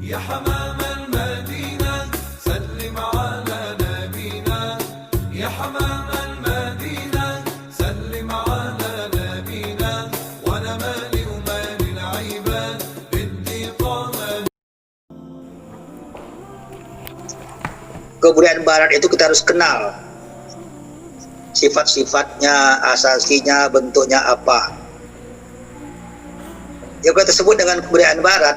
يا حمام المدينة سلم على نبينا يا حمام المدينة سلم على نبينا وانا مالي ومال العباد بدي طال. Kebudayaan Barat itu kita harus kenal sifat-sifatnya, asasinya, bentuknya apa. Yang kita sebut dengan kebudayaan Barat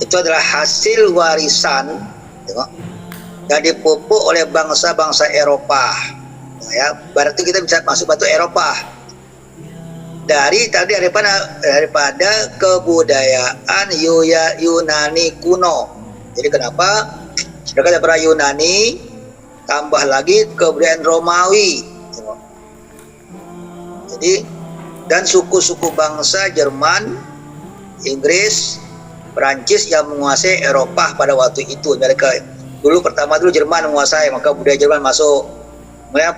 itu adalah hasil warisan yang dipupuk oleh bangsa-bangsa Eropa. Ya, Barat itu kita bisa masuk batu Eropa. Daripada kebudayaan Yunani kuno. Jadi kenapa? Daripada Yunani tambah lagi kebudayaan Romawi. Jadi dan suku-suku bangsa Jerman, Inggris, Perancis yang menguasai Eropa pada waktu itu. Mereka pertama dulu Jerman menguasai, maka budaya Jerman masuk. Kemudian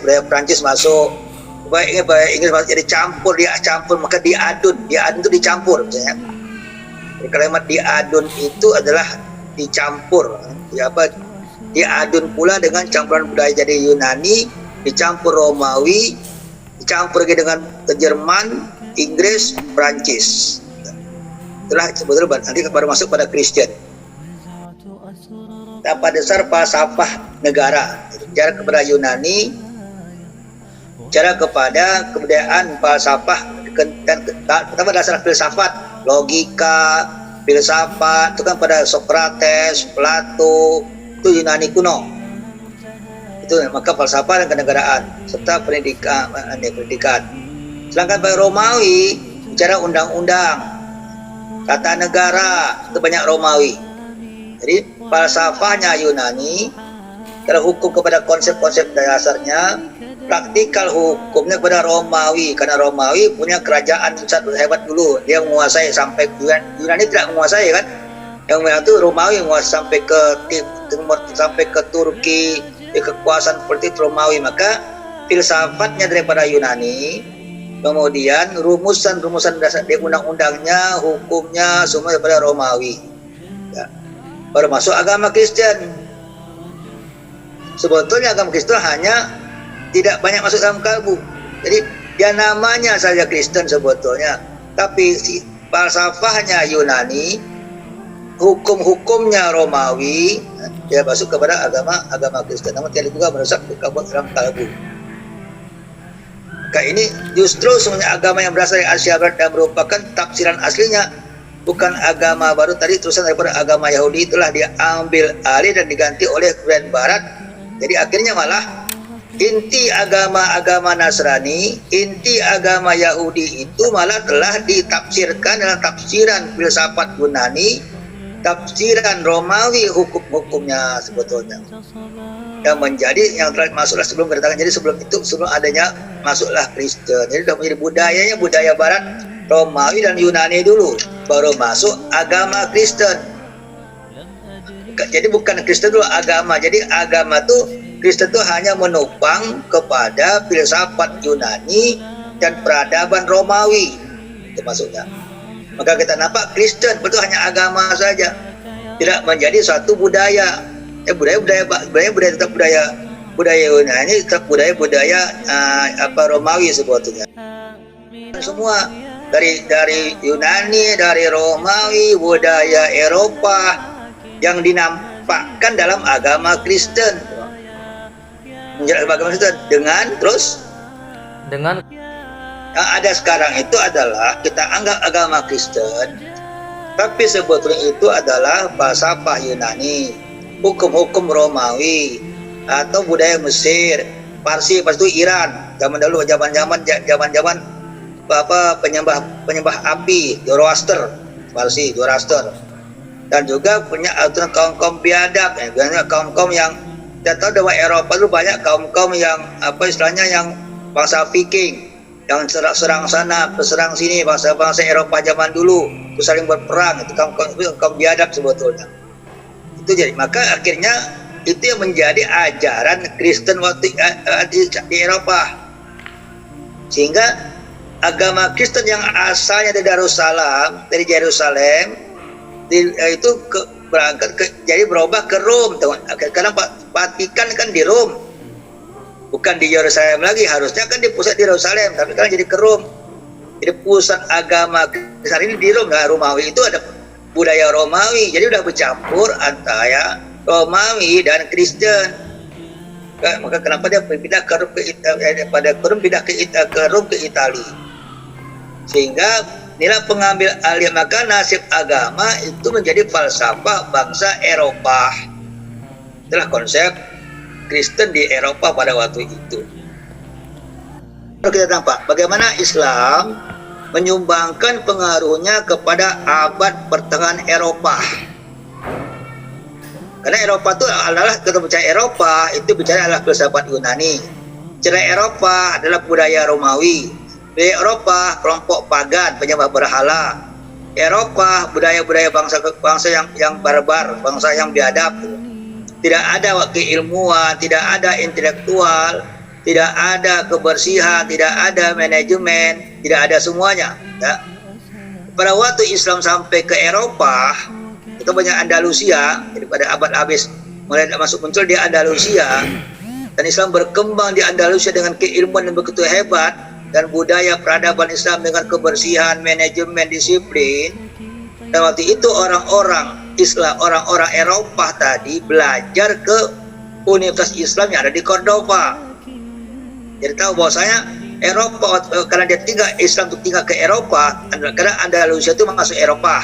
budaya Perancis masuk. Budaya Inggris masuk, jadi campur, maka diadun itu dicampur misalnya. Jadi kalimat diadun itu adalah dicampur. Diadun pula dengan campuran budaya jadi Yunani, dicampur Romawi, dicampur lagi dengan Jerman, Inggris, Perancis. Itulah sebetulnya nanti baru masuk pada Kristen. Tanpa dasar falsafah negara, cara kepada Yunani, cara kepada kebudayaan falsafah dan tanpa dasar filsafat, logika, filsafat itu kan pada Socrates, Plato, itu Yunani kuno. Itu maka falsafah dan kenegaraan serta pendidikan. Sedangkan pada Romawi bicara undang-undang, tata negara, itu banyak Romawi. Jadi falsafahnya Yunani, cara hukum kepada konsep-konsep dasarnya, praktikal hukumnya kepada Romawi, karena Romawi punya kerajaan besar hebat dulu, dia menguasai sampai Yunani tidak menguasai kan, yang itu Romawi menguasai sampai ke timur, sampai ke Turki, kekuasaan politik Romawi. Maka filsafatnya daripada Yunani, kemudian rumusan dasar di undang-undangnya, hukumnya semua daripada Romawi. Ya. Baru masuk agama Kristen. Sebetulnya agama Kristen hanya tidak banyak masuk dalam kalbu. Jadi dia namanya saja Kristen sebetulnya, tapi si falsafahnya Yunani, hukum-hukumnya Romawi, dia masuk kepada agama Kristen. Namun tidak juga merusak dalam kalbu. Maka ini justru semuanya agama yang berasal dari Asia Barat dan merupakan tafsiran aslinya, bukan agama baru. Tadi terusan daripada agama Yahudi itulah diambil alih dan diganti oleh kebudayaan Barat. Jadi akhirnya malah inti agama Nasrani, inti agama Yahudi itu malah telah ditafsirkan dalam tafsiran filsafat Yunani, tafsiran Romawi, hukum-hukumnya sebetulnya. Yang menjadi yang telah masuklah sebelum kedatangan. Jadi sebelum adanya masuklah Kristen. Jadi sudah menjadi budayanya budaya Barat, Romawi dan Yunani dulu, baru masuk agama Kristen. Jadi bukan Kristen dulu agama. Jadi agama tuh Kristen itu hanya menopang kepada filsafat Yunani dan peradaban Romawi. Itu maksudnya. Maka kita nampak Kristen betul hanya agama saja, tidak menjadi suatu budaya. Budaya tetap budaya Yunani, tetap budaya Romawi sebetulnya. Semua dari Yunani, dari Romawi, budaya Eropa yang dinampakkan dalam agama Kristen. Agama Kristen dengan yang ada sekarang itu adalah kita anggap agama Kristen, tapi sebetulnya itu adalah falsafah Yunani, hukum-hukum Romawi atau budaya Mesir, Parsi, pas itu Iran, zaman dulu, zaman penyembah api, Zoroaster, Parsi, Zoroaster, dan juga punya aturan kaum biadab, banyak kaum yang kita tahu bahwa Eropa itu banyak kaum yang istilahnya yang bangsa Viking, yang serang sana, serang sini, bangsa-bangsa Eropa zaman dulu, itu saling berperang, itu kaum biadab sebetulnya. Itu jadi, maka akhirnya itu yang menjadi ajaran Kristen waktu di Eropa. Sehingga agama Kristen yang asalnya dari Yerusalem itu berangkat jadi berubah ke Rom. Karena Vatikan kan di Rom, bukan di Yerusalem lagi. Harusnya kan di pusat di Yerusalem, tapi kan jadi ke Rom. Jadi pusat agama besar ini di Rom. Nah, Romawi itu ada budaya Romawi, jadi udah bercampur antara Romawi dan Kristen. Maka kenapa dia pindah ke Rom, pindah ke Rom, ke Italia, sehingga inilah pengambil alih. Maka nasib agama itu menjadi falsafah bangsa Eropa. Itulah konsep Kristen di Eropa pada waktu itu. Kalau kita nampak bagaimana Islam menyumbangkan pengaruhnya kepada abad pertengahan Eropa. Karena Eropa itu adalah, kita bicara Eropa itu bicara adalah filsafat Yunani. Cara Eropa adalah budaya Romawi. Di Eropa kelompok pagan, penyembah berhala. Eropa budaya-budaya bangsa yang barbar, bangsa yang biadab. Tidak ada keilmuan, tidak ada intelektual, tidak ada kebersihan, tidak ada manajemen, tidak ada semuanya. Ya. Pada waktu Islam sampai ke Eropa, itu banyak Andalusia, jadi pada abad habis mulai muncul di Andalusia, dan Islam berkembang di Andalusia dengan keilmuan yang begitu hebat, dan budaya peradaban Islam dengan kebersihan, manajemen, disiplin. Dan waktu itu orang-orang Islam, orang-orang Eropa tadi belajar ke Universitas Islam yang ada di Cordova. Jadi tahu bahwasanya Eropa, karena dia Islam itu tinggal ke Eropa, karena Andalusia itu masuk Eropa.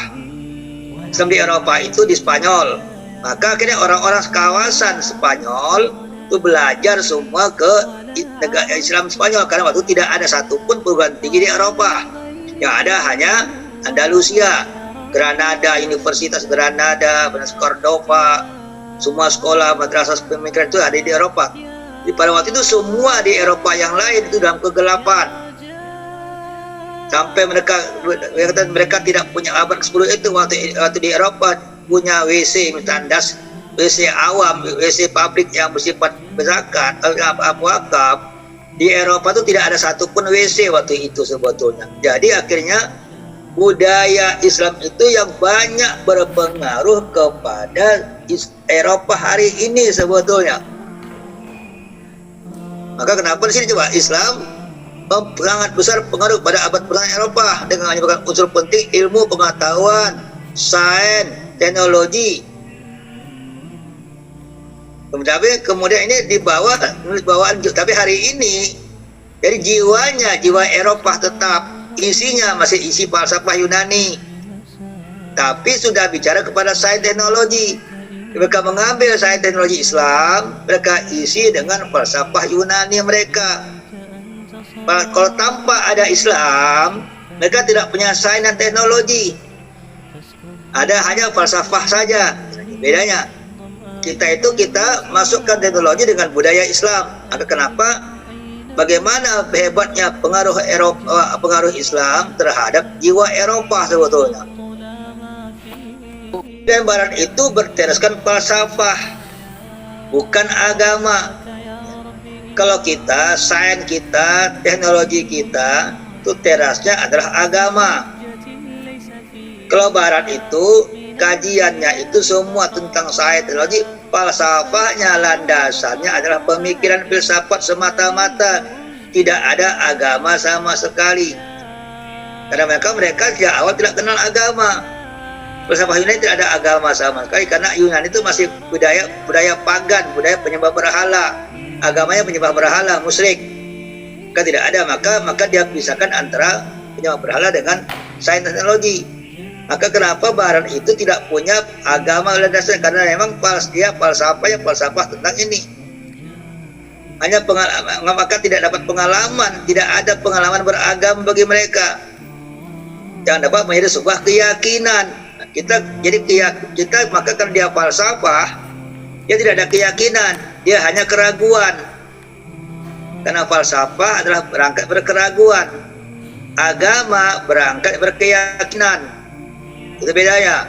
Islam di Eropa itu di Spanyol. Maka akhirnya orang-orang kawasan Spanyol itu belajar semua ke negara Islam Spanyol, karena waktu itu tidak ada satupun perguruan tinggi di Eropa. Yang ada hanya Andalusia, Granada, Universitas Granada, Cordova, semua sekolah madrasah pemikiran itu ada di Eropa. Jadi pada waktu itu semua di Eropa yang lain itu dalam kegelapan. Sampai mereka tidak punya abad ke-10 itu waktu di Eropa punya WC tandas, WC awam, WC publik yang bersifat berzakat, wakaf. Di Eropa itu tidak ada satupun WC waktu itu sebetulnya. Jadi akhirnya budaya Islam itu yang banyak berpengaruh kepada Eropa hari ini sebetulnya. Maka kenapa di sini coba Islam sangat besar pengaruh pada abad pertengahan Eropa dengan menyebabkan unsur penting ilmu pengetahuan, sains, teknologi. Kemudian ini dibawa bawaan, tapi hari ini dari jiwa Eropa tetap isinya masih isi falsafah Yunani, tapi sudah bicara kepada sains teknologi. Mereka mengambil sains teknologi Islam, mereka isi dengan falsafah Yunani mereka. Kalau tanpa ada Islam, mereka tidak punya sains dan teknologi. Ada hanya falsafah saja. Bedanya, kita masukkan teknologi dengan budaya Islam. Maka kenapa? Bagaimana hebatnya pengaruh Eropa, pengaruh Islam terhadap jiwa Eropa sebetulnya. Dan Barat itu berteraskan falsafah, bukan agama. Kalau kita, sains kita, teknologi kita, itu terasnya adalah agama. Kalau Barat itu, kajiannya itu semua tentang sains, teknologi, falsafahnya, landasannya adalah pemikiran filsafat semata-mata. Tidak ada agama sama sekali. Karena mereka sejak awal tidak kenal agama. Filsafah Yunani tidak ada agama sama sekali, karena Yunani itu masih budaya pagan, budaya penyembah berhala. Agamanya penyembah berhala, musyrik. Kan tidak ada, maka dia pisahkan antara penyembah berhala dengan sains teknologi. Maka kenapa Barat itu tidak punya agama landasan? Karena memang falsafah tentang ini. Hanya pengalaman, maka tidak dapat pengalaman, tidak ada pengalaman beragama bagi mereka. Yang dapat menjadi sebuah keyakinan. Kita maka karena dia falsafah, dia tidak ada keyakinan, dia hanya keraguan. Karena falsafah adalah berangkat berkeraguan, agama berangkat berkeyakinan. Itu bedanya.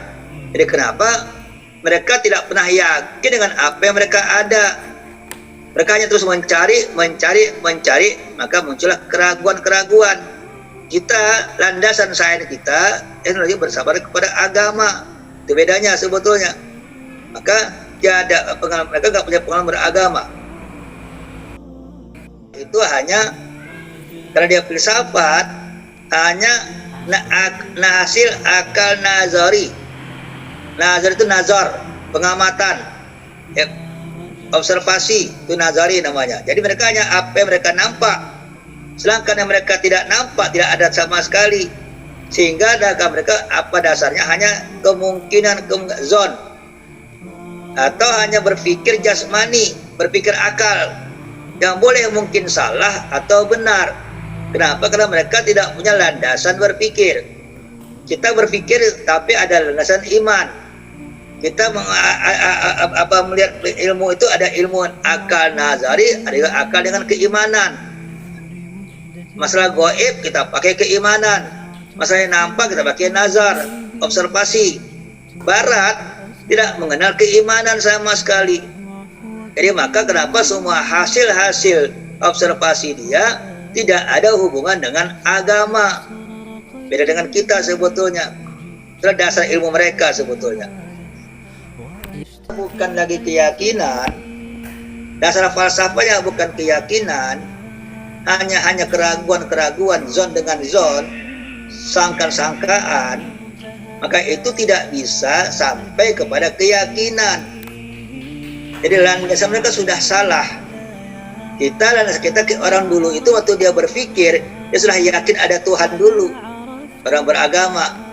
Jadi kenapa mereka tidak pernah yakin dengan apa yang mereka ada? Mereka hanya terus mencari, maka muncullah keraguan-keraguan. Kita, landasan sains kita, teknologi bersabar kepada agama. Itu bedanya sebetulnya. Maka tiada pengalaman, mereka nggak punya pengalaman beragama. Itu hanya karena dia filsafat, hanya hasil akal nazari. Nazar itu nazar, pengamatan, ya, observasi, itu nazari namanya. Jadi mereka hanya apa yang mereka nampak, sedangkan yang mereka tidak nampak tidak ada sama sekali. Sehingga dalam mereka apa dasarnya hanya kemungkinan zon, atau hanya berpikir jasmani, berpikir akal, yang boleh mungkin salah atau benar. Kenapa? Karena mereka tidak punya landasan berpikir. Kita berpikir tapi ada landasan iman. Kita melihat ilmu itu ada ilmu akal nazari, ada juga akal dengan keimanan. Masalah gaib kita pakai keimanan, masalah yang nampak kita pakai nazar, observasi. Barat tidak mengenal keimanan sama sekali. Jadi maka kenapa semua hasil-hasil observasi dia tidak ada hubungan dengan agama. Beda dengan kita sebetulnya. Itu dasar ilmu mereka sebetulnya. Bukan lagi keyakinan, dasar falsafahnya bukan keyakinan, hanya keraguan-keraguan, zon dengan zon, sangkaan-sangkaan, maka itu tidak bisa sampai kepada keyakinan. Jadi landasan mereka sudah salah. Kita orang dulu itu waktu dia berpikir, dia sudah yakin ada Tuhan dulu, orang beragama.